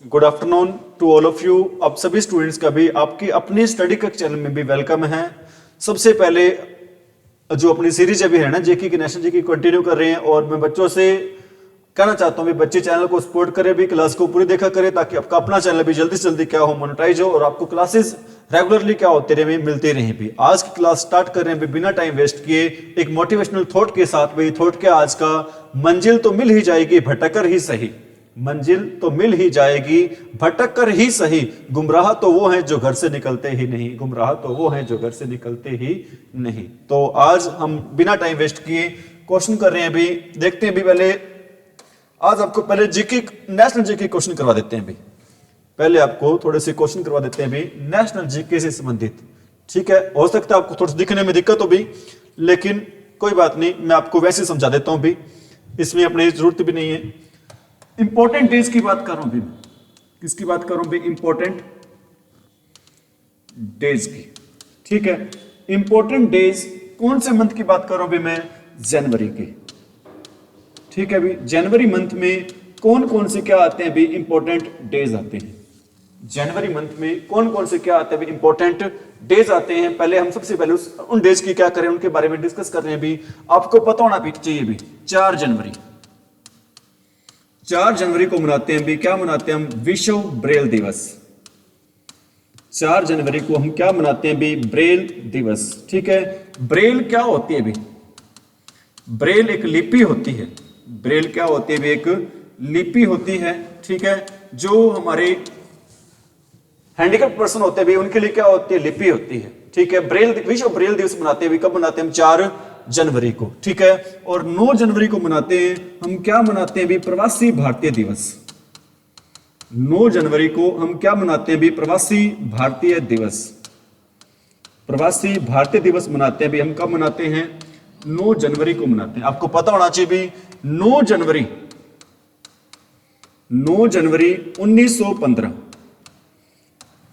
Good afternoon to all of you. आप सभी students का भी आपकी अपनी स्टडी का चैनल में भी वेलकम है। सबसे पहले जो अपनी सीरीज अभी है ना जेके की नेशनल जेके कंटिन्यू कर रहे हैं और मैं बच्चों से कहना चाहता हूं भी बच्चे चैनल को सपोर्ट करें, भी क्लास को पूरी देखा करें ताकि आपका अपना चैनल भी जल्दी से जल्दी क्या हो मोनेटाइज हो और आपको क्लासेस रेगुलरली क्या होते रहे मिलते रहे। भी आज की क्लास स्टार्ट कर रहे हैं बिना टाइम वेस्ट किए एक मोटिवेशनल थॉट के साथ। भाई थॉट क्या आज का, मंजिल तो मिल ही जाएगी भटक कर ही सही। मंजिल तो मिल ही जाएगी भटक कर ही सही, गुमराह तो वो हैं जो घर से निकलते ही नहीं, गुमराह तो वो हैं जो घर से निकलते ही नहीं। तो आज हम बिना टाइम वेस्ट किए क्वेश्चन कर रहे हैं। भी देखते हैं भी पहले आज आपको पहले जीके नेशनल जीके क्वेश्चन करवा देते हैं। भी पहले आपको थोड़े से क्वेश्चन करवा देते हैं भी नेशनल जीके से संबंधित। ठीक है, हो सकता है आपको थोड़ा दिखने में दिक्कत हो भी, लेकिन कोई बात नहीं, मैं आपको वैसे समझा देता हूं भी, इसमें अपनी जरूरत भी नहीं है। इंपॉर्टेंट डेज की बात कर रहा हूं भी, किसकी बात कर रहा हूं भी, इंपॉर्टेंट डेज की। ठीक है, इंपॉर्टेंट डेज कौन से मंथ की बात कर रहा हूं भी मैं, जनवरी की। ठीक है भी, जनवरी मंथ में कौन कौन से क्या आते हैं भी, इंपॉर्टेंट डेज आते हैं। जनवरी मंथ में कौन कौन से क्या आते हैं भी, इंपॉर्टेंट डेज आते हैं। पहले हम सबसे पहले उन डेज की क्या करें, उनके बारे में डिस्कस कर रहे हैं। भी आपको पता होना भी चाहिए भी 4 जनवरी, 4 जनवरी को मनाते हैं भी, क्या मनाते हैं हम, विश्व ब्रेल दिवस। 4 जनवरी को हम क्या मनाते हैं भी, ब्रेल दिवस। ठीक है, ब्रेल क्या होती है भी, ब्रेल एक लिपि होती है। ब्रेल क्या होती है भी, एक लिपि होती है। ठीक है, जो हमारे हैंडीकैप पर्सन होते हैं भी उनके लिए क्या होती है, लिपि होती है। ठीक है, ब्रेल विश्व ब्रेल दिवस मनाते हैं भी, कब मनाते हैं हम, 4 जनवरी को। ठीक है, और 9 जनवरी को मनाते हैं हम, क्या मनाते हैं भी, प्रवासी भारतीय दिवस। 9 जनवरी को हम क्या मनाते हैं भी, प्रवासी भारतीय दिवस। प्रवासी भारतीय दिवस मनाते हैं भी, हम कब मनाते हैं, 9 जनवरी को मनाते हैं। आपको पता होना चाहिए भी 9 जनवरी 1915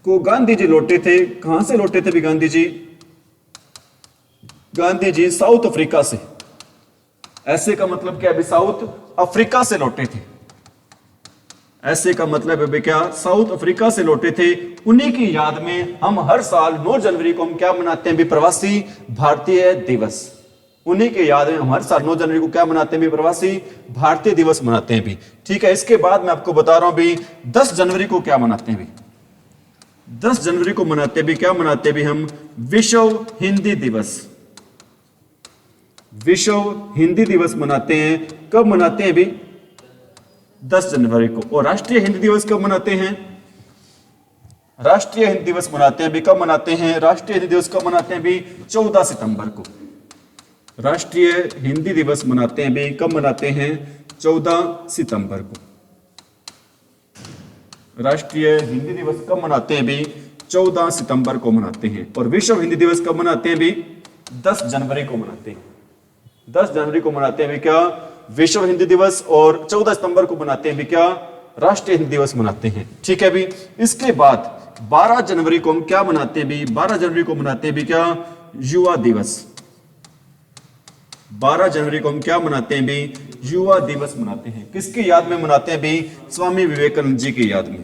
को गांधी जी लौटे थे। कहां से लौटे थे भी गांधी जी, गांधी जी साउथ अफ्रीका से। ऐसे का मतलब क्या है, साउथ अफ्रीका से लौटे थे। ऐसे का मतलब है क्या, साउथ अफ्रीका से लौटे थे। उन्हीं की याद में हम हर साल 9 जनवरी को हम क्या मनाते हैं भी, प्रवासी भारतीय दिवस। उन्हीं के याद में हम हर साल 9 जनवरी को क्या मनाते हैं भी, प्रवासी भारतीय दिवस मनाते हैं भी। ठीक है, इसके बाद मैं आपको बता रहा हूं भी 10 जनवरी को क्या मनाते हैं भी, 10 जनवरी को मनाते हैं भी, क्या मनाते हैं भी हम, विश्व हिंदी दिवस। विश्व हिंदी दिवस मनाते हैं। कब मनाते हैं भी, 10 जनवरी को। और राष्ट्रीय हिंदी दिवस कब मनाते हैं, राष्ट्रीय हिंदी दिवस मनाते हैं भी, कब मनाते हैं, राष्ट्रीय हिंदी दिवस कब मनाते हैं भी, 14 सितंबर को। राष्ट्रीय हिंदी दिवस मनाते हैं भी, कब मनाते हैं, 14 सितंबर को। राष्ट्रीय हिंदी दिवस कब मनाते हैं भी, 14 सितंबर को मनाते हैं। और विश्व हिंदी दिवस कब मनाते हैं भी, 10 जनवरी को मनाते हैं। 10 जनवरी को मनाते हैं भी क्या, विश्व हिंदी दिवस, और 14 सितंबर को मनाते हैं भी क्या, राष्ट्रीय हिंदी दिवस मनाते हैं। ठीक है भी, इसके बाद 12 जनवरी को हम क्या मनाते हैं भी, 12 जनवरी को मनाते हैं भी क्या, युवा दिवस। 12 जनवरी को हम क्या मनाते हैं भी, युवा दिवस मनाते हैं। किसकी याद में मनाते हैं भी, स्वामी विवेकानंद जी की याद में।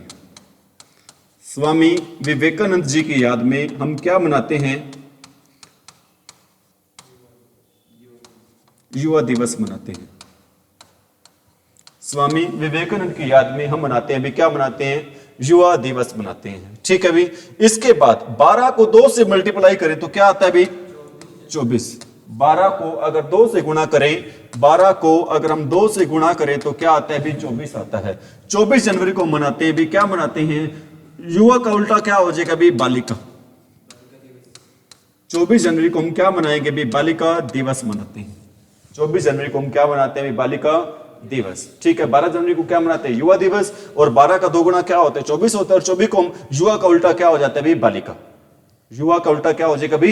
स्वामी विवेकानंद जी की याद में हम क्या मनाते हैं, युवा दिवस मनाते हैं। स्वामी विवेकानंद की याद में हम मनाते हैं भी, क्या मनाते हैं, युवा दिवस मनाते हैं। ठीक है भी, इसके बाद 12 को 2 से मल्टीप्लाई करें तो क्या आता है भी, 24। 12 को अगर 2 से गुणा करें, 12 को अगर हम 2 से गुणा करें तो क्या आता है भी, 24 आता है। 24 जनवरी को मनाते हैं भी, क्या मनाते हैं, युवा का उल्टा क्या हो जाएगा भी, बालिका। 24 जनवरी को हम क्या मनाएंगे भी, बालिका दिवस मनाते हैं। 24 जनवरी को हम क्या मनाते हैं, बालिका दिवस। ठीक है, 12 जनवरी को क्या मनाते हैं, युवा दिवस। और 12 का 2 गुणा क्या होता है, 24 होता है। और 24 को हम युवा का उल्टा क्या हो जाता है भी, बालिका। युवा का उल्टा क्या हो जाएगा भी,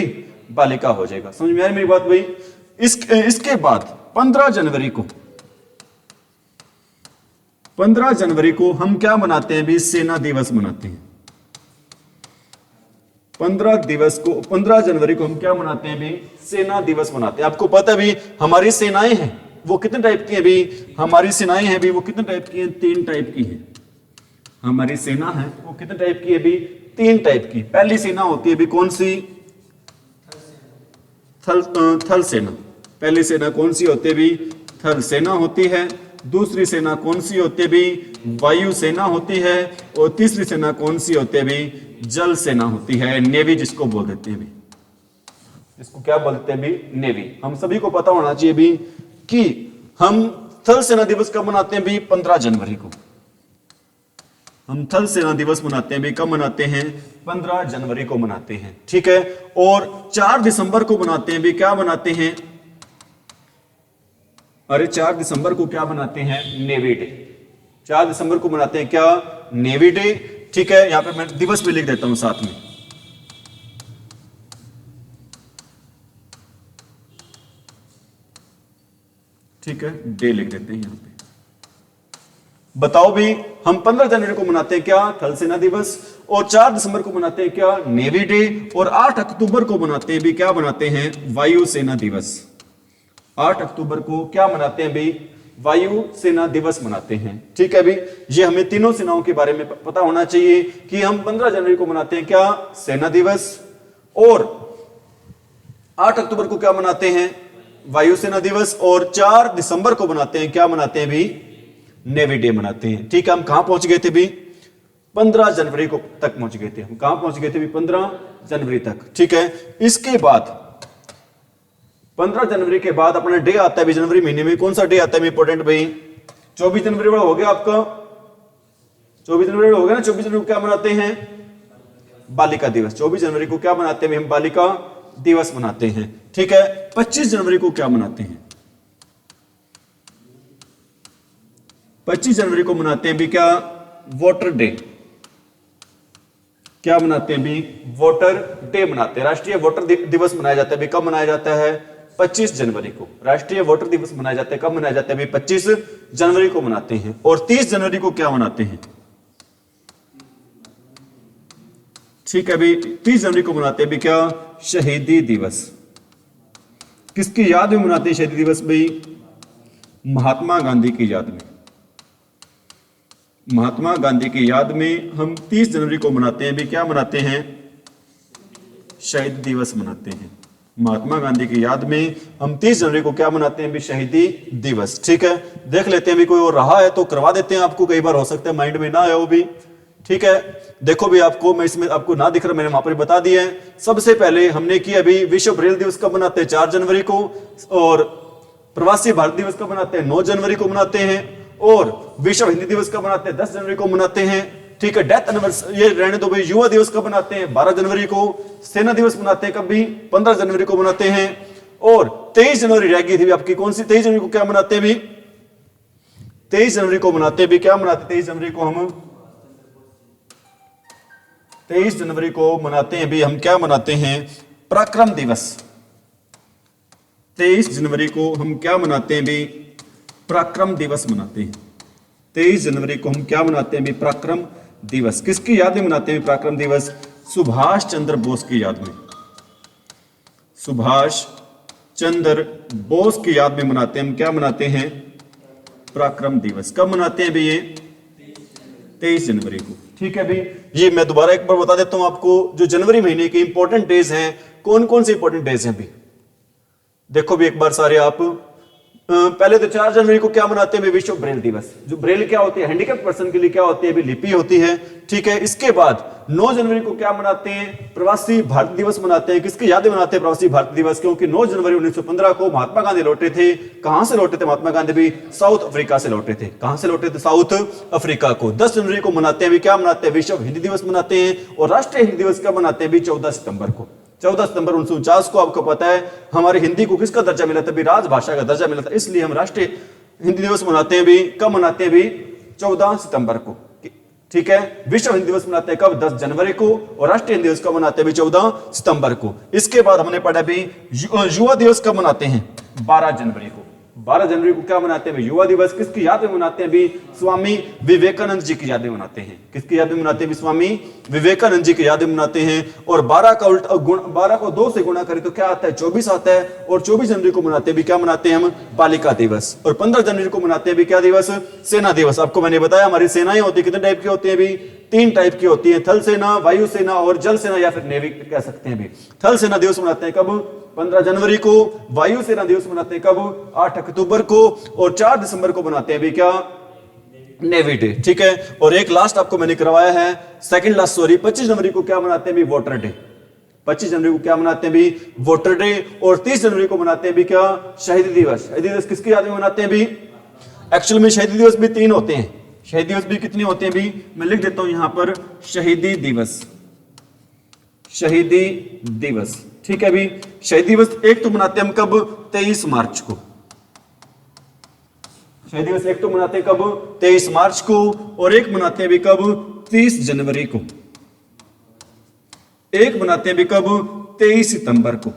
बालिका हो जाएगा। समझ में आई मेरी बात भाई। इसके बाद 15 जनवरी को, 15 जनवरी को हम क्या मनाते हैं भी, सेना दिवस मनाते हैं। 15 जनवरी को हम क्या मनाते हैं भी, सेना दिवस मनाते हैं। आपको पता है भी हमारी सेनाएं हैं वो कितने टाइप की हैं भी, हमारी सेनाएं हैं भी वो कितने टाइप की हैं, 3 टाइप की हैं। हमारी सेना है वो कितने टाइप की है भी? 3 टाइप की। पहली सेना होती है भी कौन सी? थल सेना। पहली सेना कौन सी होती है भी? थल सेना होती है। दूसरी सेना कौन सी होती है भी? वायु सेना होती है। और तीसरी सेना कौन सी होती है भी? जल सेना होती है, नेवी जिसको बोल देते हैं भी। इसको क्या बोलते हैं भी? नेवी। हम सभी को पता होना चाहिए भी कि हम थल सेना दिवस कब मनाते हैं भी? 15 जनवरी को। हम थल सेना दिवस मनाते हैं भी कब मनाते हैं? 15 जनवरी को मनाते हैं, ठीक है। और 4 दिसंबर को मनाते हैं भी क्या मनाते हैं? अरे 4 दिसंबर को क्या मनाते हैं? Navy day. 4 दिसंबर को मनाते हैं क्या? नेवी डे, ठीक है। यहां पे मैं दिवस भी लिख देता हूं साथ में। ठीक है, डे लिख देते हैं यहां पे। बताओ भी हम 15 जनवरी को मनाते हैं क्या? थल सेना दिवस। और 4 दिसंबर को मनाते हैं क्या? Navy day. और 8 अक्टूबर को मनाते हैं भी क्या मनाते हैं? वायु सेना दिवस। 8 अक्टूबर को क्या मनाते हैं भी? वायु सेना दिवस मनाते हैं, ठीक है भी। ये हमें तीनों सेनाओं के बारे में पता होना चाहिए कि हम 15 जनवरी को मनाते हैं क्या? सेना दिवस। और 8 अक्टूबर को क्या मनाते हैं? वायुसेना दिवस। और 4 दिसंबर को मनाते हैं क्या मनाते हैं भी? नेवी डे मनाते हैं, ठीक है। हम कहां पहुंच गए थे भी? 15 जनवरी को तक पहुंच गए थे। हम कहां पहुंच गए थे भी? 15 जनवरी तक, ठीक है। इसके बाद 15 जनवरी के बाद अपना डे आता है भी जनवरी महीने में। कौन सा डे आता है इंपॉर्टेंट भाई? 24 जनवरी वाला हो गया आपका। 24 जनवरी हो गया ना। 24 जनवरी को क्या मनाते हैं? बालिका दिवस। 24 जनवरी को क्या मनाते हैं? हम बालिका दिवस मनाते हैं, ठीक है। 25 जनवरी को क्या मनाते हैं? 25 जनवरी को मनाते हैं भी क्या? Voter day. क्या मनाते हैं भी? वोटर डे मनाते हैं। राष्ट्रीय वोटर दिवस मनाया जाता है भी कब मनाया जाता है? 25 जनवरी को। राष्ट्रीय वोटर दिवस मनाया जाता है कब मनाया जाता है भी? 25 जनवरी को मनाते हैं। और 30 जनवरी को क्या मनाते हैं? ठीक है भी 30 जनवरी को मनाते हैं भी क्या? शहीदी दिवस। किसकी याद में मनाते हैं शहीदी दिवस भाई? महात्मा गांधी की याद में। महात्मा गांधी की याद में हम 30 जनवरी को मनाते हैं भी क्या मनाते हैं? शहीद दिवस मनाते हैं। महात्मा गांधी की याद में हम 30 जनवरी को क्या मनाते हैं भी? शहीदी दिवस, ठीक है। देख लेते हैं भी कोई और रहा है तो करवा देते हैं आपको। कई बार हो सकता है माइंड में ना आया वो भी, ठीक है। देखो भी आपको मैं इसमें आपको ना दिख रहा, मैंने वहां पर बता दिया है। सबसे पहले हमने किया अभी विश्व ब्रेल दिवस कब मनाते हैं? 4 जनवरी को। और प्रवासी भारत दिवस कब मनाते हैं? 9 जनवरी को मनाते हैं। और विश्व हिंदी दिवस कब मनाते हैं? 10 जनवरी को मनाते हैं, ठीक है। डेथ एनिवर्सरी ये रहने दो भाई। युवा दिवस कब मनाते हैं? 12 जनवरी को। सेना दिवस मनाते हैं कभी? 15 जनवरी को मनाते हैं। और 23 जनवरी रह गई थी आपकी, कौन सी? 23 जनवरी को क्या मनाते हैं भी? 23 जनवरी को मनाते हैं भी क्या मनाते हैं? 23 जनवरी को हम 23 जनवरी को मनाते हैं भी हम क्या मनाते हैं? पराक्रम दिवस। 23 जनवरी को हम क्या मनाते हैं भी? पराक्रम दिवस मनाते हैं। 23 जनवरी को हम क्या मनाते हैं भी? पराक्रम दिवस। किसकी याद में मनाते हैं पराक्रम दिवस? सुभाष चंद्र बोस की याद में। सुभाष चंद्र बोस की याद में मनाते हैं हम क्या मनाते हैं? पराक्रम दिवस। कब मनाते हैं भी ये? 23 जनवरी को, ठीक है भी। ये मैं दोबारा एक बार बता देता हूं आपको जो जनवरी महीने के इंपॉर्टेंट डेज हैं। कौन कौन से इंपॉर्टेंट डेज हैं भी? देखो भी एक बार सारे आप। पहले तो 4 जनवरी को क्या मनाते हैं? विश्व ब्रेल दिवस। जो ब्रेल क्या होती है? हैंडीकैप पर्सन के लिए क्या होती है? लिपि होती है, ठीक है। इसके बाद 9 जनवरी को क्या मनाते हैं? प्रवासी भारत दिवस मनाते हैं। किसकी याद में मनाते हैं प्रवासी भारत दिवस? क्योंकि 9 जनवरी 1915 को महात्मा गांधी लौटे थे। कहां से लौटे थे महात्मा गांधी भी? साउथ अफ्रीका से लौटे थे। कहां से लौटे थे? साउथ अफ्रीका को। 10 जनवरी को मनाते हैं भी क्या मनाते हैं? विश्व हिंदी दिवस मनाते हैं। और राष्ट्रीय हिंदी दिवस कब मनाते हैं भी? 14 सितंबर को। 14 सितंबर 1949 को आपको पता है हमारी हिंदी को किसका दर्जा मिला था भी? राजभाषा का दर्जा मिला था। इसलिए हम राष्ट्रीय हिंदी दिवस मनाते हैं भी कब मनाते हैं भी? 14 सितंबर को, ठीक है। विश्व हिंदी दिवस मनाते हैं कब? 10 जनवरी को। और राष्ट्रीय हिंदी दिवस कब मनाते हैं भी? 14 सितंबर को। इसके बाद हमने पढ़ा भी युवा दिवस कब मनाते हैं? 12 जनवरी को। 12 जनवरी को क्या मनाते हैं? युवा दिवस। किसकी याद में मनाते हैं? अभी स्वामी विवेकानंद जी की याद में मनाते हैं। किसकी याद में मनाते हैं? स्वामी विवेकानंद जी की याद में मनाते हैं। और 12 का उल्टा 12 को 2 से गुणा करें तो क्या आता है? 24 आता है। और 24 जनवरी को मनाते हैं भी क्या मनाते हैं हम? बालिका दिवस। और 15 जनवरी को मनाते हैं भी क्या दिवस? सेना दिवस। आपको मैंने बताया हमारी सेनाएं होती है, कितने टाइप की होती है? भी 3 टाइप की होती है, थल सेना, वायु सेना और जल सेना या फिर नेवी कह सकते हैं। भी थल सेना दिवस मनाते हैं कब? 15 जनवरी को। वायु सेना दिवस मनाते हैं कब? 8 अक्टूबर को। और 4 दिसंबर को मनाते हैं भी क्या? Navy day. ठीक है। और एक लास्ट आपको मैंने करवाया है, सेकंड लास्ट सॉरी, 25 जनवरी को क्या मनाते हैं भी? Voter day. 25 जनवरी को क्या मनाते हैं भी? Voter day. और 30 जनवरी को मनाते हैं भी क्या? शहीद दिवस। शहीद दिवस किसकी याद में मनाते हैं भी? एक्चुअल में शहीद दिवस भी 3 होते हैं। शहीद दिवस भी कितने होते हैं भी? मैं लिख देता हूं यहां पर, शहीदी दिवस। शहीदी दिवस। ठीक है भी। शहीद दिवस एक तो मनाते हैं हम कब? 23 मार्च को। शहीद दिवस एक तो मनाते हैं कब? 23 मार्च को। और एक मनाते हैं भी कब? 30 जनवरी को। एक मनाते हैं भी कब? 23 सितंबर को।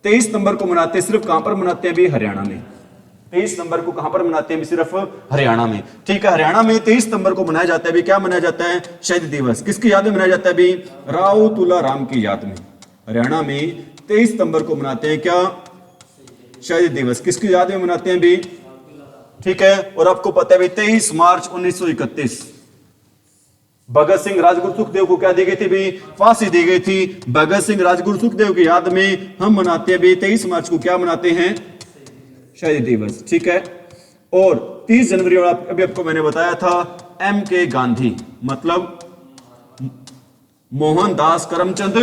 23 सितंबर को मनाते हैं, सिर्फ कहां पर मनाते हैं भी? हरियाणा में। 23 सितंबर को कहां पर मनाते हैं? सिर्फ हरियाणा में। ठीक है। हरियाणा में 23 सितंबर को मनाया जाता है भी क्या मनाया जाता है? शहीद दिवस। किसकी याद में मनाया जाता है भी? राव तुलाराम की याद में। हरियाणा में 23 सितंबर को मनाते हैं क्या? शहीद दिवस। किसकी याद में मनाते हैं भी? ठीक है। और आपको पता है भी 23 मार्च 1931 भगत सिंह राजगुरु सुखदेव को क्या दी गई थी भी? फांसी दी गई थी। भगत सिंह राजगुरु सुखदेव की याद में हम मनाते हैं भी 23 मार्च को क्या मनाते हैं? शहीद दिवस। ठीक है। और 30 जनवरी और अभी आपको मैंने बताया था M.K. गांधी, मतलब मोहनदास करमचंद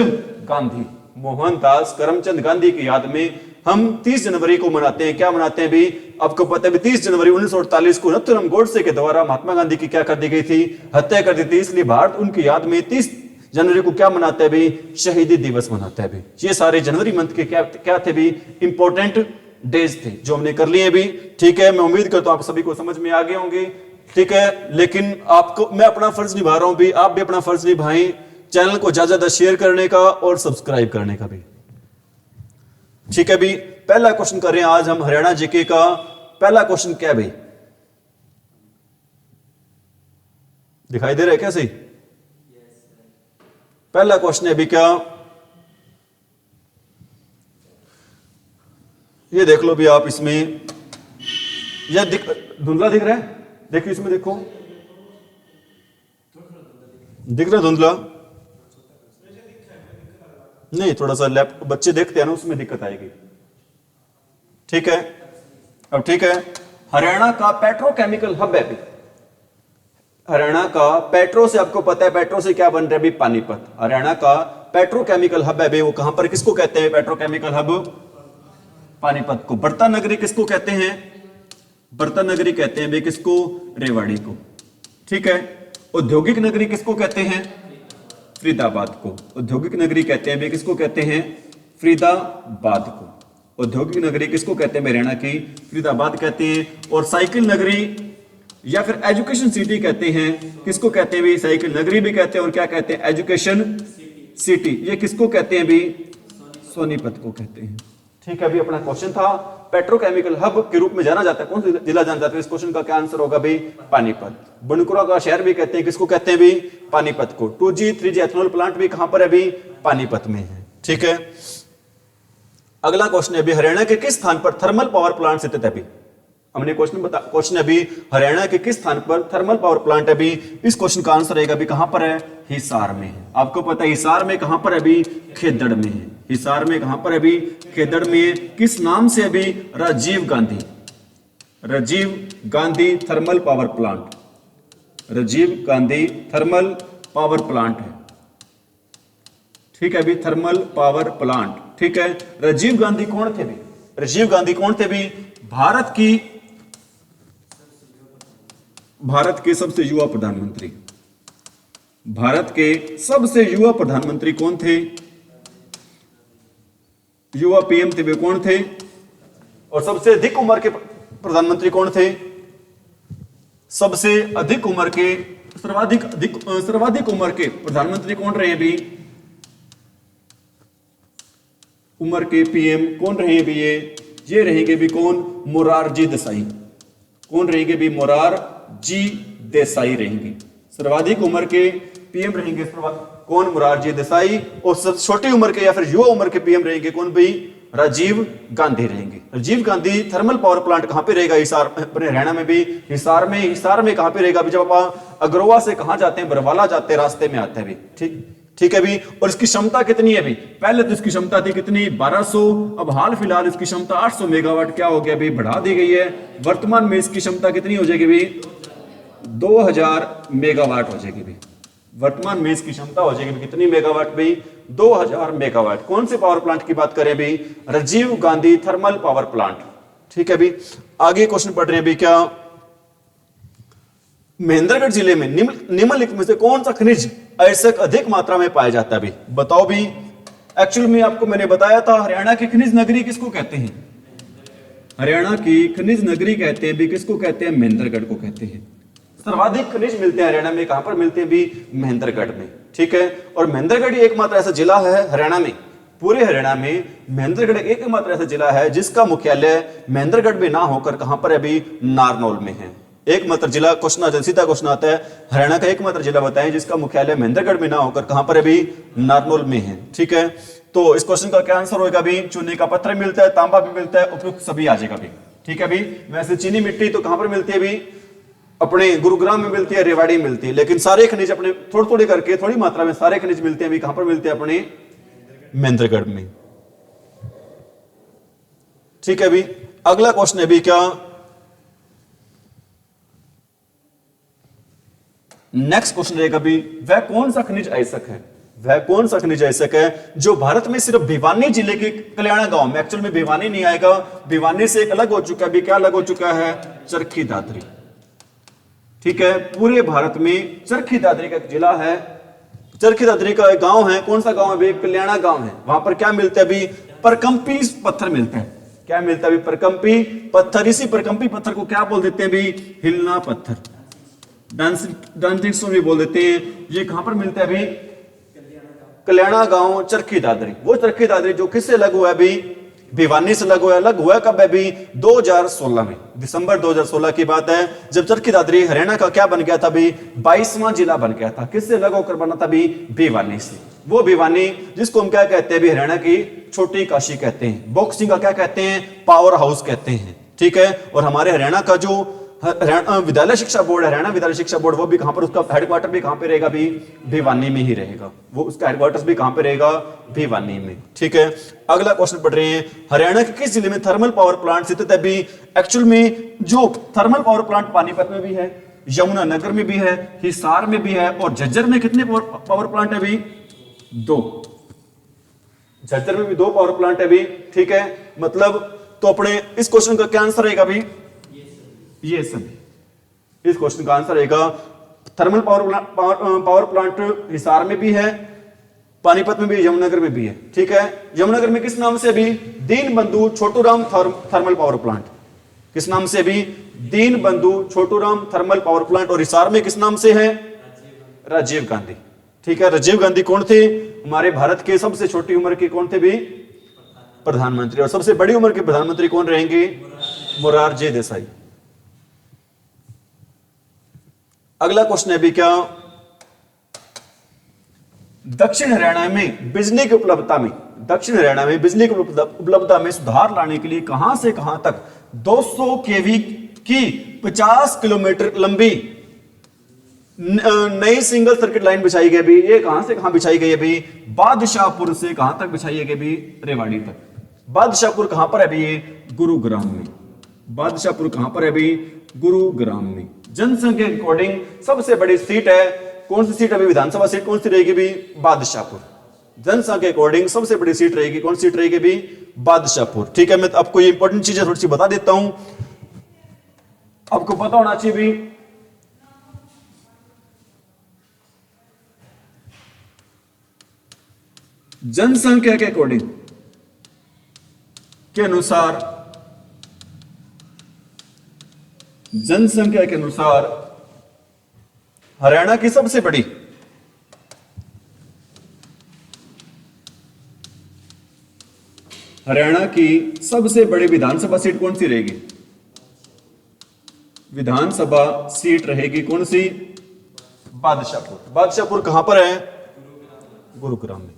गांधी। मोहनदास करमचंद गांधी की याद में हम 30 जनवरी को मनाते हैं। क्या मनाते हैं भी? आपको पता है 30 जनवरी 1948 को नथुराम गोडसे के द्वारा महात्मा गांधी की क्या कर दी गई थी? हत्या कर दी थी। इसलिए भारत उनकी याद में 30 जनवरी को क्या मनाते हैं भी? शहीदी दिवस मनाते हैं भी। ये सारे जनवरी मंथ के क्या थे भी? इंपॉर्टेंट डेज थे जो हमने कर लिए भी। ठीक है। मैं उम्मीद करता हूं आप सभी को समझ में आ गए होंगे। ठीक है। लेकिन आपको मैं अपना फर्ज निभा रहा हूं भी, आप भी अपना फर्ज निभाएं, चैनल को ज्यादा ज्यादा शेयर करने का और सब्सक्राइब करने का भी। ठीक है भी। पहला क्वेश्चन कर रहे हैं आज हम हरियाणा जीके का। पहला क्वेश्चन क्या है भाई? दिखाई दे रहा है क्या सही? पहला क्वेश्चन है भी क्या? ये देख लो भी आप इसमें, यह धुंधला दिख रहा है? देखिए इसमें देखो, दिख रहा धुंधला? नहीं, थोड़ा सा लैपटॉप बच्चे देखते हैं ना, उसमें दिक्कत आएगी। ठीक है। अब ठीक है। हरियाणा का पेट्रोकेमिकल हब है। हरियाणा का पेट्रो से आपको पता है पेट्रो से क्या बन रहा है भी? पानीपत। हरियाणा का पेट्रोकेमिकल हब है वो कहां पर, किसको कहते हैं पेट्रोकेमिकल हब? पानीपत को। बर्तन नगरी किसको कहते हैं? बर्तन नगरी कहते हैं भी किसको? रेवाड़ी को। ठीक है। औद्योगिक नगरी किसको कहते हैं? फरीदाबाद को। औद्योगिक नगरी कहते हैं भी किसको कहते हैं? फरीदाबाद को। औद्योगिक नगरी किसको कहते हैं? हरियाणा की फरीदाबाद कहते हैं। और साइकिल नगरी या फिर एजुकेशन सिटी कहते हैं, किसको कहते हैं भी? साइकिल नगरी भी कहते हैं और क्या कहते हैं? Education city. ये किसको कहते हैं भी? सोनीपत को कहते हैं। ठीक है। अभी अपना क्वेश्चन था पेट्रोकेमिकल हब के रूप में जाना जाता है, कौन सा जिला जाना जाता है? इस क्वेश्चन का क्या आंसर होगा भाई? पानीपत। बनकुरा का शहर भी कहते हैं, किसको कहते हैं भी? पानीपत को। 2G 3G एथेनॉल प्लांट भी कहां पर है भी? पानीपत में है। ठीक है। अगला क्वेश्चन है अभी हरियाणा के किस स्थान पर थर्मल पावर प्लांट स्थित है? अभी हमने क्वेश्चन अभी हरियाणा के किस स्थान पर थर्मल पावर प्लांट है? अभी इस क्वेश्चन का आंसर रहेगा अभी कहां पर है? हिसार में है। आपको पता है हिसार में कहां पर है? अभी खेदड़ में है। हिसार में कहां पर है? अभी खेदड़ में। किस नाम से? अभी Rajiv Gandhi. Rajiv Gandhi thermal power plant. Rajiv Gandhi thermal power plant है। ठीक है अभी थर्मल पावर प्लांट। ठीक है। राजीव गांधी कौन थे भी? राजीव गांधी कौन थे भी? भारत के सबसे युवा प्रधानमंत्री। भारत के सबसे युवा प्रधानमंत्री कौन थे? युवा पीएम थे वे कौन थे? और सबसे अधिक उम्र के प्रधानमंत्री कौन थे? सबसे अधिक उम्र के सर्वाधिक उम्र के प्रधानमंत्री कौन रहे भी? उम्र के पीएम कौन रहेंगे भी ये रहेंगे भी कौन, मोरारजी देसाई। कौन रहेंगे भी, मोरारजी देसाई रहेंगे। सर्वाधिक उम्र के पीएम रहेंगे कौन, मोरारजी देसाई। और सबसे छोटी उम्र के या फिर युवा उम्र के पीएम रहेंगे कौन भाई, राजीव गांधी रहेंगे। Rajiv Gandhi thermal power plant कहां पे रहेगा, हिसार अपने हरियाणा में भी, हिसार में। हिसार में कहां पे रहेगा भी, जब आप अग्रोवा से कहां जाते हैं, बरवाला जाते हैं, रास्ते में आते हैं भी। ठीक है भी। और इसकी क्षमता कितनी है भी, पहले तो इसकी क्षमता थी कितनी, 1200, अब हाल फिलहाल इसकी क्षमता 800 मेगावाट क्या हो गया भी, बढ़ा दी गई है। वर्तमान में इसकी क्षमता कितनी हो जाएगी भी, 2000 मेगावाट हो जाएगी भी। वर्तमान में इसकी क्षमता हो जाएगी कितनी मेगावाट भी, 2000 मेगावाट। कौन से पावर प्लांट की बात करें भी, Rajiv Gandhi thermal power plant. ठीक है भी। आगे क्वेश्चन पढ़ रहे हैं भी, क्या महेंद्रगढ़ जिले में निम्नलिखित में से कौन सा खनिज अयस्क अधिक मात्रा में पाया जाता है भी, बताओ भी। एक्चुअल में आपको मैंने बताया था, हरियाणा की खनिज नगरी किसको कहते हैं, हरियाणा की खनिज नगरी कहते हैं भी, किसको कहते हैं, महेंद्रगढ़ को कहते हैं। सर्वाधिक खनिज मिलते हैं हरियाणा में, कहां पर मिलते हैं भी, महेंद्रगढ़ में। ठीक है। और महेंद्रगढ़ एकमात्र ऐसा जिला है हरियाणा में, पूरे हरियाणा में महेंद्रगढ़ एकमात्र ऐसा जिला है जिसका मुख्यालय महेंद्रगढ़ में ना होकर कहां पर अभी, नारनौल में है। एकमात्र जिला, क्वेश्चन आता है, सीधा क्वेश्चन आता है, हरियाणा का एकमात्र जिला बताएं जिसका मुख्यालय महेंद्रगढ़ में ना होकर कहां पर अभी, नारनौल में है। ठीक है। तो इस क्वेश्चन का क्या आंसर होगा भी, चूने का पत्थर मिलता है, तांबा भी मिलता है, उपयुक्त सभी आ जाएगा भी। ठीक है भी। वैसे चीनी मिट्टी तो कहां पर मिलती है भी, अपने गुरुग्राम में मिलती है, रेवाड़ी में मिलती है। लेकिन सारे खनिज अपने थोड़ी थोड़ी करके, थोड़ी मात्रा में सारे खनिज मिलते हैं भी, कहां पर मिलते हैं, अपने महेंद्रगढ़ में। ठीक है भी। अगला क्वेश्चन है भी, क्या नेक्स्ट क्वेश्चन रहेगा भी, वह कौन सा खनिज अयस्क है, वह कौन सा खनिज अयस्क है जो भारत में सिर्फ भिवानी जिले के कल्याणा गांव में, एक्चुअल में भिवानी नहीं आएगा, भिवानी से एक अलग हो चुका है भी, क्या अलग हो चुका है, चरखी दादरी। ठीक है। पूरे भारत में चरखी दादरी का एक जिला है, चरखी दादरी का एक गांव है, कौन सा गांव है भी, कल्याणा गांव है। वहां पर क्या मिलता है भी, परकंपी पत्थर मिलता है। क्या मिलता है भी, परकंपी पत्थर। इसी परकंपी पत्थर को क्या बोल देते हैं भी, हिलना पत्थर, डांसिंग स्टोन भी बोल देते हैं। ये कहां पर मिलता है भी, कल्याणा गांव, चरखी दादरी। वो चरखी दादरी जो किससे लग हुआ है भी, भिवानी से लग हुआ कब है भी, 2016 में, दिसंबर 2016 की बात है, जब चरखी दादरी हरियाणा का क्या बन गया था भी, 22वां जिला बन गया था। किससे लग होकर बना था भी, भिवानी से। वो भिवानी जिसको हम क्या कहते हैं भी, हरियाणा की छोटी काशी कहते हैं, बॉक्सिंग का क्या कहते हैं, पावर हाउस कहते हैं। ठीक है। और हमारे हरियाणा का जो विद्यालय शिक्षा बोर्ड, हरियाणा विद्यालय शिक्षा बोर्ड, वो भी कहां पर, उसका हेडक्वार्टर भी कहां पे रहेगा भी, भिवानी में ही रहेगा। वो उसका हेडक्वार्टर्स भी कहां पे रहेगा, भिवानी में। ठीक है। अगला क्वेश्चन पढ़ रहे हैं, हरियाणा के किस जिले में थर्मल पावर प्लांट स्थित है भी। एक्चुअल में जो थर्मल पावर प्लांट पानीपत में भी है, यमुनानगर में भी है, हिसार में भी है, और झज्जर में कितने पावर प्लांट है भी, 2। झज्जर में भी 2 पावर प्लांट है भी। ठीक है। मतलब तो अपने इस क्वेश्चन का क्या आंसर रहेगा भी, ये सभी। इस क्वेश्चन का आंसर रहेगा थर्मल पावर प्लांट हिसार में भी है, पानीपत में भी, यमुनानगर में भी है। ठीक है। यमुनानगर में किस नाम से भी, Deenbandhu Chhotu Ram thermal power plant. किस नाम से भी, Deenbandhu Chhotu Ram thermal power plant. और हिसार में किस नाम से है, राजीव गांधी। ठीक है। राजीव गांधी कौन थे, हमारे भारत के सबसे छोटी उम्र के कौन थे भी, प्रधानमंत्री। और सबसे बड़ी उम्र के प्रधानमंत्री कौन रहेंगे, मोरारजी देसाई। अगला क्वेश्चन है भी, क्या दक्षिण हरियाणा में बिजली की उपलब्धता में, दक्षिण हरियाणा में बिजली की उपलब्धता में सुधार लाने के लिए कहां से कहां तक 200 केवी की 50 किलोमीटर लंबी नई सिंगल सर्किट लाइन बिछाई गई भी। ये कहां से कहां बिछाई गई है भी, बादशाहपुर से कहां तक बिछाई गई भी, रेवाड़ी तक। बादशाहपुर कहां पर है भी, ये गुरुग्राम में। बादशाहपुर कहां पर है भी, गुरुग्राम में। जनसंख्या के अकॉर्डिंग सबसे बड़ी सीट है, कौन सी सीट अभी, विधानसभा सीट कौन सी रहेगी भी, बादशाहपुर। जनसंख्या के अकॉर्डिंग सबसे बड़ी सीट रहेगी, कौन सीट रहेगी भी, बादशाहपुर। ठीक है। मैं आपको ये इंपॉर्टेंट चीजें थोड़ी सी बता देता हूं, आपको पता होना चाहिए भी। जनसंख्या के अकॉर्डिंग के अनुसार, जनसंख्या के अनुसार हरियाणा की सबसे बड़ी हरियाणा की सबसे बड़ी विधानसभा सीट कौन सी रहेगी? विधानसभा सीट रहेगी कौन सी? बादशाहपुर। बादशाहपुर कहां पर है? गुरुग्राम में।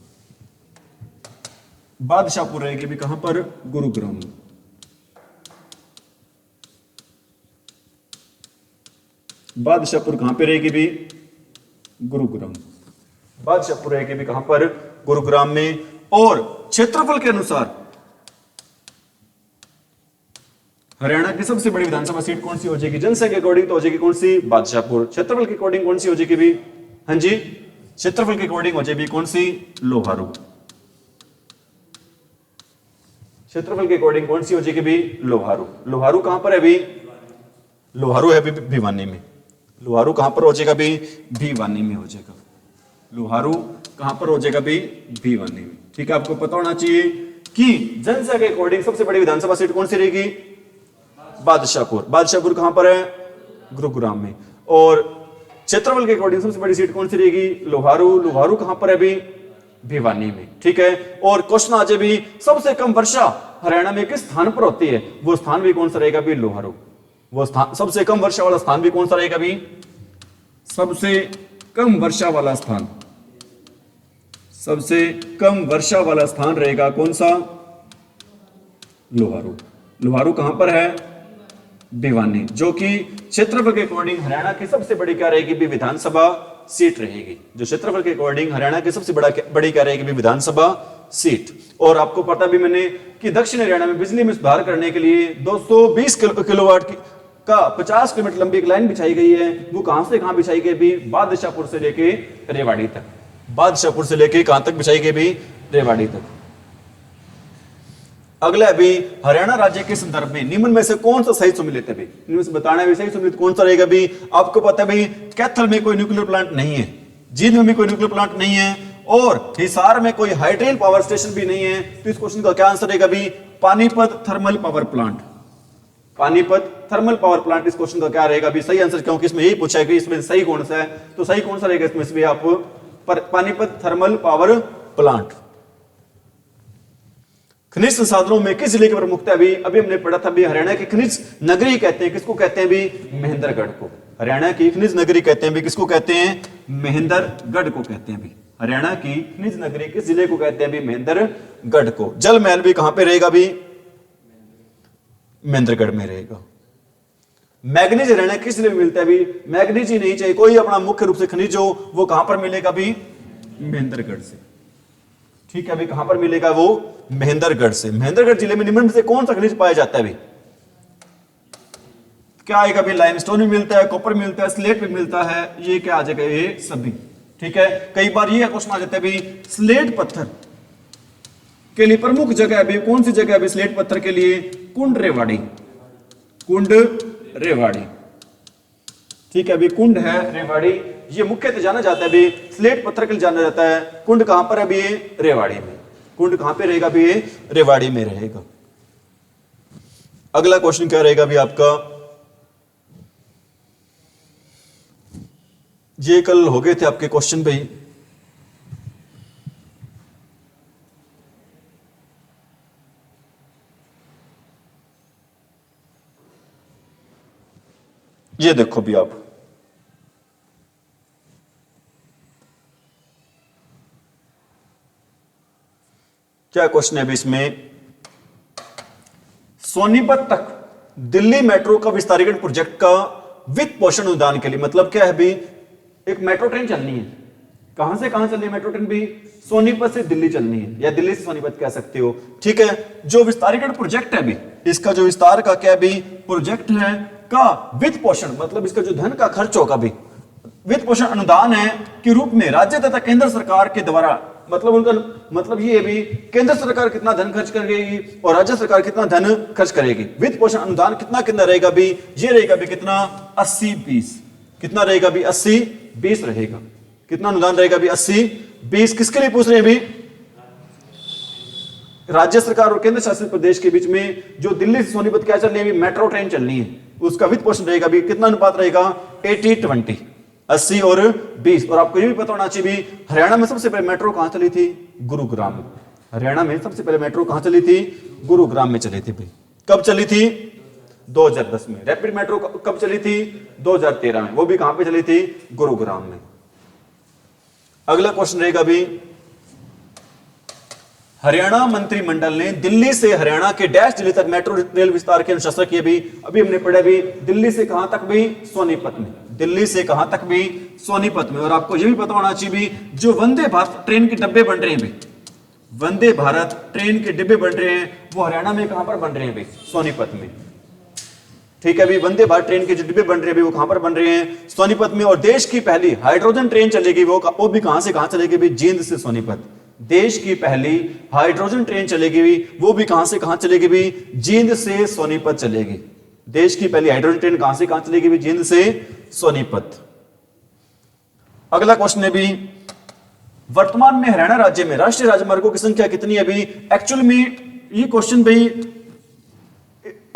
बादशाहपुर रहेगी भी कहां पर? गुरुग्राम में। बादशाहपुर कहां पे रहेगी भी? गुरुग्राम। बादशाहपुर रहेगी भी कहां पर? गुरुग्राम में। और क्षेत्रफल के अनुसार हरियाणा की सबसे बड़ी विधानसभा सीट कौन सी हो जाएगी? जनसंख्या के अकॉर्डिंग तो हो जाएगी कौन सी? बादशाहपुर। क्षेत्रफल के अकॉर्डिंग कौन सी हो जाएगी भी? हाँ जी, क्षेत्रफल के अकॉर्डिंग हो जाएगी कौन सी? लोहारू। क्षेत्रफल के अकॉर्डिंग कौन सी हो जाएगी भी? लोहारू। लोहारू कहां पर है भी? लोहारू है भी भिवानी में। लोहारू कहां पर हो जाएगा भी? भिवानी में हो जाएगा। लोहारू कहां पर हो जाएगा भी? भिवानी में। ठीक है, आपको पता होना चाहिए कि जनसंख्या के अकॉर्डिंग सबसे बड़ी विधानसभा सीट कौन सी रहेगी? बादशाहपुर। बादशाहपुर कहां पर है? गुरुग्राम में। और क्षेत्रफल के अकॉर्डिंग सबसे बड़ी सीट कौन सी रहेगी? लोहारू। लोहारू कहां पर है भी? भिवानी में। ठीक है, और क्वेश्चन आज भी सबसे कम वर्षा हरियाणा में किस स्थान पर होती है? वो स्थान भी कौन सा रहेगा भी? लोहारू। वो स्थान, सबसे कम वर्षा वाला स्थान भी कौन सा रहेगा भी? सबसे कम वर्षा वाला स्थान, सबसे कम वर्षा वाला स्थान रहेगा कौन सा? लोहारू। लोहारू कहां पर है? भिवानी, जो कि क्षेत्रफल के अकॉर्डिंग हरियाणा की सबसे बड़ी क्या रहेगी भी? विधानसभा सीट रहेगी। जो क्षेत्रफल के अकॉर्डिंग हरियाणा की सबसे बड़ी क्या रहेगी भी? विधानसभा सीट। और आपको पता भी मैंने कि दक्षिण हरियाणा में बिजली में सुधार करने के लिए 220 किलोवाट का 50 किलोमीटर लंबी एक लाइन बिछाई गई है। वो कहां से कहां बिछाई गई भी? बादशाहपुर से लेके रेवाड़ी तक। बादशाहपुर से लेके कहां तक बिछाई गई भी? रेवाड़ी तक। अगला भी हरियाणा राज्य के संदर्भ में निम्न में से कौन सा सही सम्मिलित है भी? इनमें से बताना है सही सम्मिलित कौन सा रहेगा भी? आपको पता है भी कैथल में कोई न्यूक्लियर प्लांट नहीं है, जींद में भी कोई न्यूक्लियर प्लांट नहीं है, और हिसार में कोई हाइड्रेल पावर स्टेशन भी नहीं है। तो इस क्वेश्चन का क्या आंसर रहेगा भी? Panipat thermal power plant. Panipat thermal power plant इस क्वेश्चन का क्या रहेगा भी? सही आंसर, क्योंकि इसमें यही पूछा है कि इसमें सही कौन सा है। तो सही कौन सा रहेगा इसमें से भी? आप पानीपत थर्मल पावर प्लांट। खनिज संसाधनों में किस जिले की प्रमुखता है? अभी हमने पढ़ा था भी हरियाणा की खनिज नगरी कहते हैं किसको? कहते हैं भी? महेंद्रगढ़ को। हरियाणा की खनिज नगरी कहते हैं भी किसको कहते हैं? महेंद्रगढ़ को कहते हैं भी। हरियाणा की खनिज नगरी किस जिले को कहते हैं भी? महेंद्रगढ़ को। जल महल भी कहां पे रहेगा भी? महेंद्रगढ़ में रहेगा। मैग्नीज हरियाणा किस जिले में मिलता है भी? मैग्नीज ही नहीं चाहिए, कोई अपना मुख्य रूप से खनिज हो वो कहां पर मिलेगा भी? महेंद्रगढ़ से। ठीक है, अभी कहां पर मिलेगा वो? महेंद्रगढ़ से। महेंद्रगढ़ जिले में निम्न में से कौन सा खनिज पाया जाता है भी? क्या आएगा भी? लाइमस्टोन भी मिलता है, कॉपर मिलता है, स्लेट भी मिलता है। ये क्या आ जाएगा? ये सभी। ठीक है, कई बार ये क्वेश्चन आ जाता है भी स्लेट पत्थर के लिए प्रमुख जगह है, कौन सी जगह है स्लेट पत्थर के लिए? कुंड रेवाड़ी। कुंड रेवाड़ी। ठीक है, अभी कुंड है रेवाड़ी, ये मुख्यतः जाना जाता है भी स्लेट पत्थर के लिए जाना जाता है। कुंड कहां पर है? ये रेवाड़ी में। कुंड कहां पे रहेगा भी? ये रेवाड़ी में रहेगा। अगला क्वेश्चन क्या रहेगा भी आपका? ये कल हो गए थे आपके क्वेश्चन भाई। ये देखो भी आप, क्या क्वेश्चन है अभी इसमें? सोनीपत तक दिल्ली मेट्रो का विस्तारीकरण प्रोजेक्ट का वित्त पोषण अनुदान के लिए, मतलब क्या है भी? एक मेट्रो ट्रेन चलनी है। कहां से कहां चलनी है मेट्रो ट्रेन भी? सोनीपत से दिल्ली चलनी है, या दिल्ली से सोनीपत कह सकते हो। ठीक है, जो विस्तारीकरण प्रोजेक्ट है भी, इसका जो विस्तार का क्या भी प्रोजेक्ट है का वित्त पोषण, मतलब इसका जो धन का खर्च होगा भी वित्त पोषण अनुदान है के रूप में राज्य तथा केंद्र सरकार के द्वारा, मतलब उनका मतलब ये भी केंद्र सरकार कितना धन खर्च करेगी और राज्य सरकार कितना धन खर्च करेगी। वित्त पोषण अनुदान कितना कितना रहेगा भी? ये रहेगा भी कितना? 80-20। कितना रहेगा भी? 80-20 रहेगा। कितना अनुदान रहेगा भी? 80-20। किसके लिए पूछ रहे हैं भी? राज्य सरकार और केंद्र शासित प्रदेश के बीच में जो दिल्ली से सोनीपत क्या चलनी है? मेट्रो ट्रेन चलनी है, उसका वित्त पोषण रहेगा भी कितना अनुपात रहेगा? 80-20, 80 और 20। और आपको ये भी पता होना चाहिए भी हरियाणा में सबसे पहले मेट्रो कहां चली थी? गुरुग्राम में। हरियाणा में सबसे पहले मेट्रो कहां चली थी? गुरुग्राम में चली थी भाई। कब चली थी? 2010 में। रैपिड मेट्रो कब चली थी? 2013 में। वो भी कहां पे चली थी? गुरुग्राम में। अगला क्वेश्चन रहेगा भी, हरियाणा मंत्रिमंडल ने दिल्ली से हरियाणा के डैश जिले तक मेट्रो रेल विस्तार की अनुशंसा की भी। अभी हमने पढ़ा भी दिल्ली से कहां तक भी? सोनीपत में। दिल्ली से कहां तक भी? सोनीपत में। और आपको यह भी पता होना चाहिए भी, जो वंदे भारत ट्रेन के डब्बे बन रहे हैं भी, वंदे भारत ट्रेन के डिब्बे बन रहे हैं, वो हरियाणा में कहां पर बन रहे हैं भाई? सोनीपत में। ठीक है, अभी वंदे भारत ट्रेन के जो डिब्बे बन रहे हैं वो कहां पर बन रहे हैं? सोनीपत में। और देश की पहली हाइड्रोजन ट्रेन चलेगी, वो भी कहां से कहां चलेगी भाई? जींद से सोनीपत। देश की पहली हाइड्रोजन ट्रेन चलेगी भी, वो भी कहां से कहां चलेगी भी? जींद से सोनीपत चलेगी। देश की पहली हाइड्रोजन ट्रेन कहां से कहां चलेगी भी? जींद से सोनीपत। अगला क्वेश्चन है भी, वर्तमान में हरियाणा राज्य में राष्ट्रीय राजमार्गों की संख्या कितनी है अभी? एक्चुअल में ये क्वेश्चन भाई,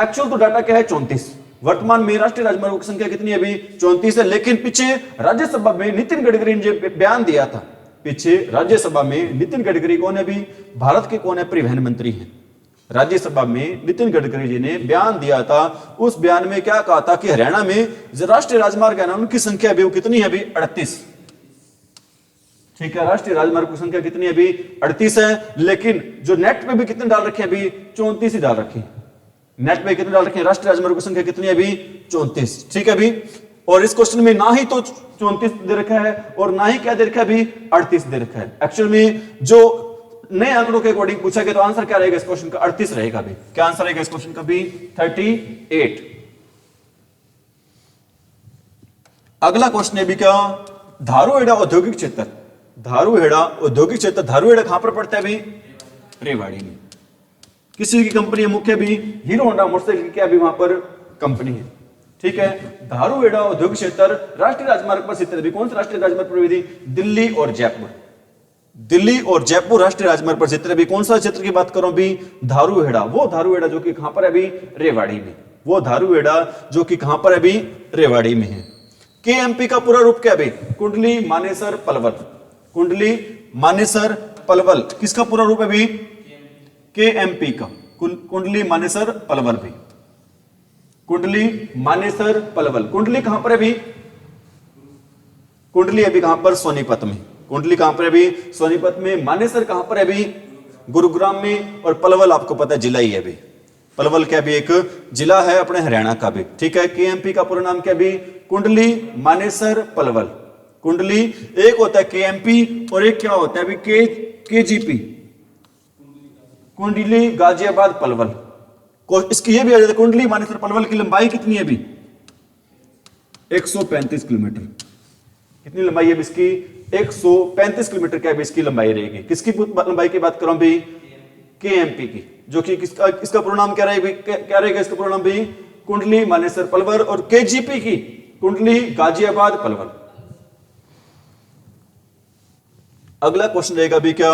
एक्चुअल तो डाटा क्या है? 34। वर्तमान में राष्ट्रीय राजमार्गों की संख्या कितनी है अभी? 34 है। लेकिन पीछे राज्यसभा में नितिन गडकरी ने जो बयान दिया था, पीछे राज्यसभा में नितिन गडकरी कौन है अभी? भारत के कौन है? परिवहन मंत्री हैं। राज्यसभा में नितिन गडकरी जी ने बयान दिया था। उस बयान में क्या कहा था कि हरियाणा में जो राष्ट्रीय राजमार्ग है ना, उनकी संख्या अभी कितनी है अभी? 38। ठीक है, राष्ट्रीय राजमार्ग की संख्या कितनी है अभी? 38 है। लेकिन जो नेट पे भी कितने डाल रखे हैं अभी? 34 ही डाल रखे हैं। नेट पे कितने डाल रखे हैं? राष्ट्रीय राजमार्ग की संख्या कितनी है अभी? 34। ठीक है अभी। और इस क्वेश्चन में ना ही तो 34 दे रखा है और ना ही क्या दे रखा है अभी? 38 दे रखा है। एक्चुअल में जो नए आंकड़ों के अकॉर्डिंग पूछा गया तो आंसर क्या रहेगा इस क्वेश्चन का? 38 रहेगा अभी। क्या आंसर रहेगा इस क्वेश्चन का भी? 38। अगला क्वेश्चन है भी क्या, धारूहेड़ा औद्योगिक क्षेत्र। धारूहेड़ा औद्योगिक क्षेत्र, धारूहेड़ा कहां पर पड़ता है अभी? रेवाड़ी में। किसी की कंपनी है मुख्य भी? हीरो होंडा मोटरसाइकिल की क्या भी वहां पर कंपनी है। ठीक है, धारूहेड़ा औद्योगिक क्षेत्र राष्ट्रीय राजमार्ग पर स्थित है। कौन सा राष्ट्रीय राजमार्ग पर विधि? दिल्ली और जयपुर। दिल्ली और जयपुर राष्ट्रीय राजमार्ग पर क्षेत्र है। कौन सा क्षेत्र की बात करो भी? धारूहेड़ा। वो धारूहेड़ा जो कि कहां पर है अभी? रेवाड़ी में। वो धारूहेड़ा जो कि कहां पर है अभी? रेवाड़ी में है। केएमपी का पूरा रूप क्या है? कुंडली मानेसर पलवल। कुंडली मानेसर पलवल किसका पूरा रूप है अभी? केएमपी का। कुंडली मानेसर पलवल भी। कुंडली मानेसर पलवल। कुंडली कहां पर है अभी? कुंडली अभी कहां पर? सोनीपत में। कुंडली कहां पर है अभी? सोनीपत में। मानेसर कहां पर है अभी? गुरुग्राम में। और पलवल आपको पता है जिला ही है अभी। पलवल क्या भी एक जिला है अपने हरियाणा का भी। ठीक है, केएमपी का पूरा नाम क्या भी? कुंडली मानेसर पलवल। कुंडली एक होता है केएमपी और एक क्या होता है अभी? केजीपी, कुंडली गाजियाबाद पलवल। इसकी ये भी आ जाता है, कुंडली मानेसर पलवल की लंबाई कितनी है अभी? 135 किलोमीटर। कितनी लंबाई है इसकी? 135 किलोमीटर क्या भी इसकी लंबाई रहेगी। किसकी लंबाई की बात करूं भी? केएमपी की, जो कि इसका पूरा नाम क्या रहेगा? क्या रहेगा इसका पूरा नाम भी? कुंडली मानेसर पलवल। और केजीपी की कुंडली गाजियाबाद पलवल। अगला क्वेश्चन रहेगा भी क्या,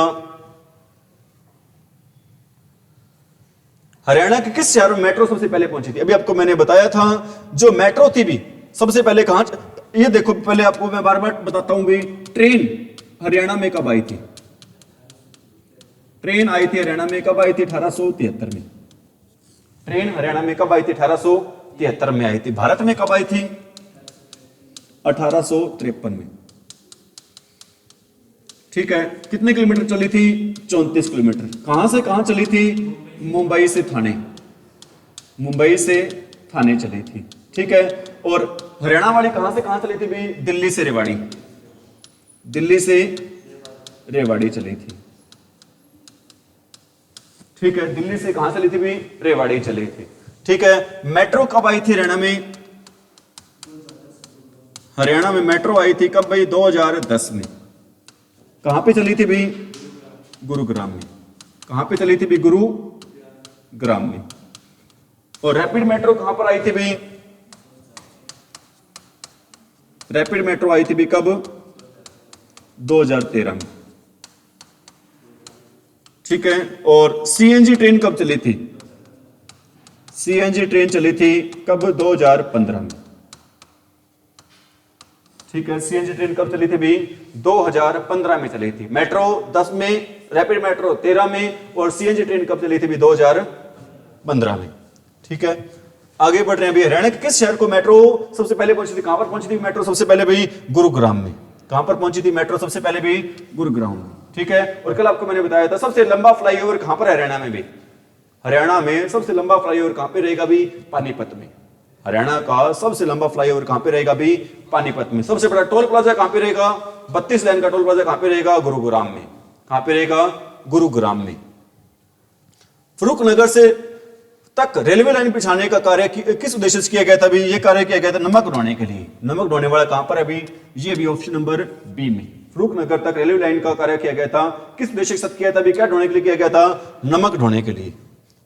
हरियाणा के किस शहर में मेट्रो सबसे पहले पहुंची थी? अभी आपको मैंने बताया था जो मेट्रो थी भी सबसे पहले कहां, ये देखो पहले आपको मैं बार बार बताता हूं भी, ट्रेन हरियाणा में कब आई थी? ट्रेन आई थी हरियाणा में कब आई थी? 1873 में। ट्रेन हरियाणा में कब आई थी? 1873 में आई थी। भारत में कब आई थी? 1853 में। ठीक है, कितने किलोमीटर चली थी? 34 किलोमीटर। कहां से कहां चली थी? मुंबई से थाने। मुंबई से थाने चली थी। ठीक है, और हरियाणा वाली कहां से कहां चली थी भी? दिल्ली से रेवाड़ी। दिल्ली से रेवाड़ी चली थी। ठीक है, दिल्ली से कहां चली थी भी? रेवाड़ी चली थी। ठीक है, मेट्रो कब आई थी हरियाणा में? हरियाणा में मेट्रो आई थी कब भाई? 2010 में। कहां पे चली थी भी? गुरुग्राम में। कहां पे चली थी भी? गुरुग्राम में। और रैपिड मेट्रो कहां पर आई थी भी? रैपिड मेट्रो आई थी भी कब? 2013 में। ठीक है, और सीएनजी ट्रेन कब चली थी? सीएनजी ट्रेन चली थी कब? 2015 में। ठीक है। सीएनजी ट्रेन कब चली थी भी? 2015 में चली थी। मेट्रो 10 में, रैपिड मेट्रो 13 में, और सीएनजी ट्रेन कब चली थी भी? 2015 में। ठीक है, आगे बढ़ रहे हैं। अभी हरियाणा के किस शहर को मेट्रो सबसे पहले पहुंची थी? कहां पर पहुंची थी मेट्रो सबसे पहले भी? गुरुग्राम में। कहां पर पहुंची थी मेट्रो सबसे पहले भी? गुरुग्राम में। ठीक है, और कल आपको मैंने बताया था सबसे लंबा फ्लाईओवर कहां पर है हरियाणा में भी? हरियाणा में सबसे लंबा फ्लाईओवर कहां पे रहेगा भी? पानीपत में। हरियाणा का सबसे लंबा फ्लाईओवर कहां पे रहेगा भी? पानीपत में। सबसे बड़ा टोल प्लाजा कहां पे रहेगा? 32 लाइन का टोल प्लाजा कहां पे रहेगा? गुरुग्राम में। कहां पे रहेगा? गुरुग्राम में। फरूखनगर से तक रेलवे लाइन बिछाने का कार्य किस उद्देश्य से किया गया था? भी ये कार्य किया गया था नमक ढोने के लिए। नमक ढोने वाला कहां पर है अभी? ये भी ऑप्शन नंबर बी में। फरूखनगर तक रेलवे लाइन का कार्य किया गया था, किस उद्देश्य से किया था? भी क्या ढोने के लिए किया गया था? नमक ढोने के लिए।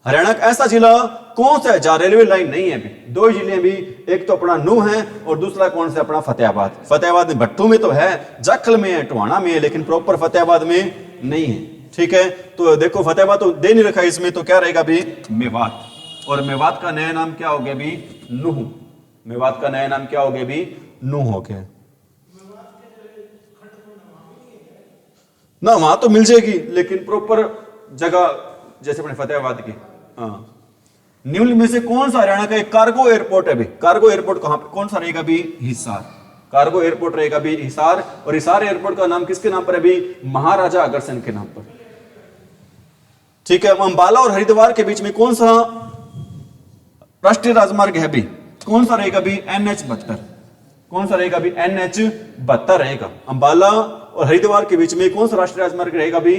हरियाणा का ऐसा जिला कौन सा है जहां रेलवे लाइन नहीं है? भी दो जिले भी, एक तो अपना नूह है और दूसरा कौन सा? अपना फतेहाबाद। फतेहाबाद में भट्टू में तो है, जाखल में है, टोहाना में है, लेकिन प्रॉपर फतेहाबाद में नहीं है। ठीक है, तो देखो फतेहाबाद तो दे नहीं रखा इसमें, तो क्या रहेगा भी? मेवात। और मेवात का नया नाम क्या हो गया भी? नूह। मेवात का नया नाम क्या हो गया भी? नूह हो गया ना। वहां तो मिल जाएगी, लेकिन प्रॉपर जगह जैसे अपने फतेहाबाद की। हाँ, निम्न में से कौन सा हरियाणा का एक कार्गो एयरपोर्ट है भी? कार्गो एयरपोर्ट कहां पे, कौन सा रहेगा भी? हिसार। कार्गो एयरपोर्ट रहेगा भी हिसार। और हिसार एयरपोर्ट का नाम किसके नाम पर है भी? महाराजा अग्रसेन के नाम पर। ठीक है, अंबाला और हरिद्वार के बीच में कौन सा राष्ट्रीय राजमार्ग है भी? कौन सा रहेगा भी? NH-72। कौन सा रहेगा भी? NH-72 रहेगा। अंबाला और हरिद्वार के बीच में कौन सा राष्ट्रीय राजमार्ग रहेगा भी?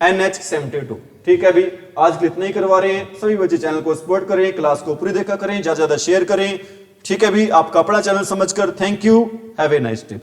NH-72। ठीक है, अभी आज के लिए इतना ही करवा रहे हैं। सभी बच्चे चैनल को सपोर्ट करें, क्लास को पूरी देखा करें, ज्यादा ज्यादा शेयर करें। ठीक है भी, आपका अपना चैनल समझकर thank you. Have a nice day.